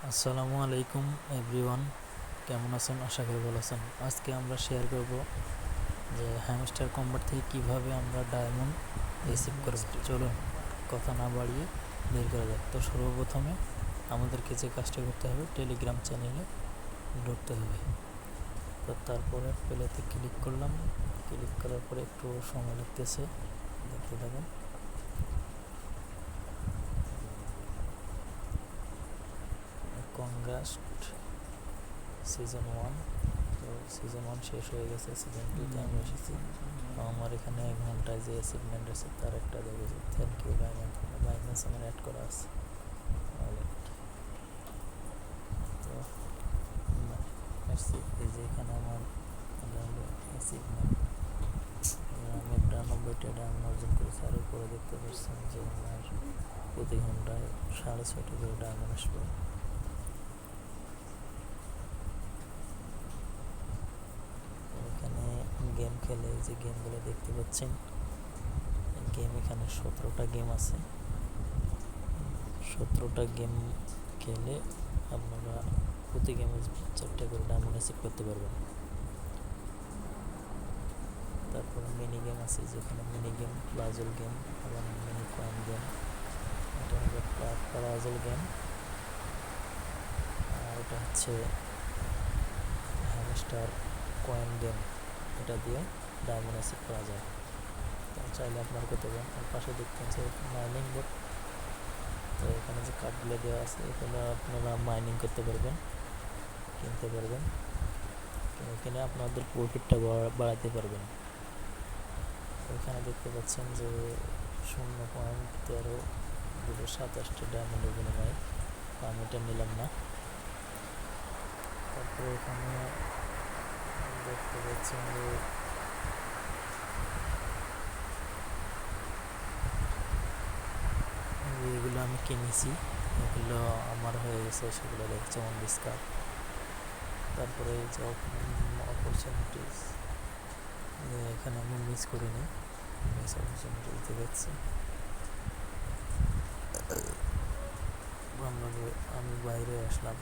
আসসালামু আলাইকুম এভরিওয়ান, কেমন আছেন? আশা করি ভালো আছেন। আজকে আমরা শেয়ার করব যে হ্যামস্টার কম্বার থেকে কিভাবে আমরা ডায়মন্ড রিসিভ করব। চলুন কথা না বাড়িয়ে বের করা যাক। তো সর্বপ্রথমে আমাদেরকে যে কাজটা করতে হবে, টেলিগ্রাম চ্যানেলে ঢুকতে হবে। তো তারপরে প্লেতে ক্লিক করলাম, ক্লিক করার পরে একটু সময় লাগতেছে, দেখতে থাকুন। কংগ্রাস সিজন 1, তো সিজন 1 শেষ হয়ে গেছে, সিজন 2তে আমি এসেছি। আমার এখানে 1 ঘন্টায় যে অ্যাচিভমেন্ট আছে তার একটা দেখেছি। থ্যাংক ইউ বাইন্যান্স আমার অ্যাড করা আছে তো আসছি। এই যে এখানে আমার অ্যাচিভমেন্ট, আমি 92টা ডায়মন্ড অর্জন করেছি। আর উপরে দেখতে পাচ্ছেন যে আমার প্রতি ঘন্টায় 6.5টা করে ডায়মন্ড আসবে। এখানে গেম খেলে যে গেমগুলো দেখতে পাচ্ছেন, গেম এখানে 17টা গেম আছে। 17টা গেম খেলে আপনারা প্রতি গেমে 4টা করে ডায়মন্ড অ্যাচিভ করতে পারবেন। তারপরে মিনি গেম আছে, যেখানে মিনি গেম, প্লাজল গেম এবং মিনি কয়েন গেম। এটা হলো প্লাজল গেম, আর এটা হচ্ছে হ্যামস্টার কয়েন গেম। এটা দিয়ে ডায়মন্ড অ্যাচিভ করা যায়, চাইলে আপনারা করতে পারেন। আর পাশে দেখতে হচ্ছে মাইনিং বোর্ড। তো এখানে যে কার্ডগুলো দেওয়া আছে, এগুলো আপনারা মাইনিং করতে পারবেন, কিনতে পারবেন, কিনে আপনাদের প্রফিটটা বাড়াতে পারবেন। এখানে দেখতে পাচ্ছেন যে 0.1327 ডায়মন্ডের বিনিময়ে, আমি এটা নিলাম না। তারপরে এখানে দেখতে পাচ্ছেন যে এগুলো আমি কিনেছি, এগুলো আমার হয়ে গেছে, সেগুলো দেখছে অন ডিসকাউন্ট। তারপরে এই যে অপরচুনিটিস, এখানে আমি মিস করিনি, মিস অপরচুনিটিস দেখেছি। আমি বাইরে আসলাম।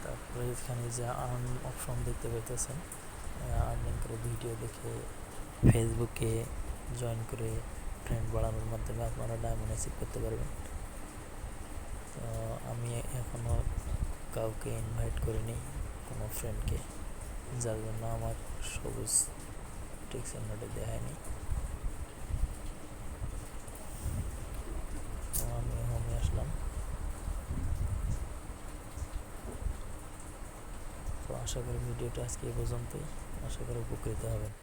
তারপরে এখানে যে আর্ন অপশন দেখতে পেতেছেন, আর্নিং করে ভিডিও দেখে ফেসবুকে জয়েন করে ফ্রেন্ড বাড়ানোর মাধ্যমে আপনারা ডায়মন্ড অ্যাচিভ করতে পারবেন। তো আমি এখনও কাউকে ইনভাইট করিনি, কোনো ফ্রেন্ডকে, যার জন্য আমার সবুজ টিক্স নোটে দেখায়নি। তো আমি হোমে আসলাম। তো আশা করি ভিডিওটা আজকে এই পর্যন্তই, আশা করি উপকৃত হবেন।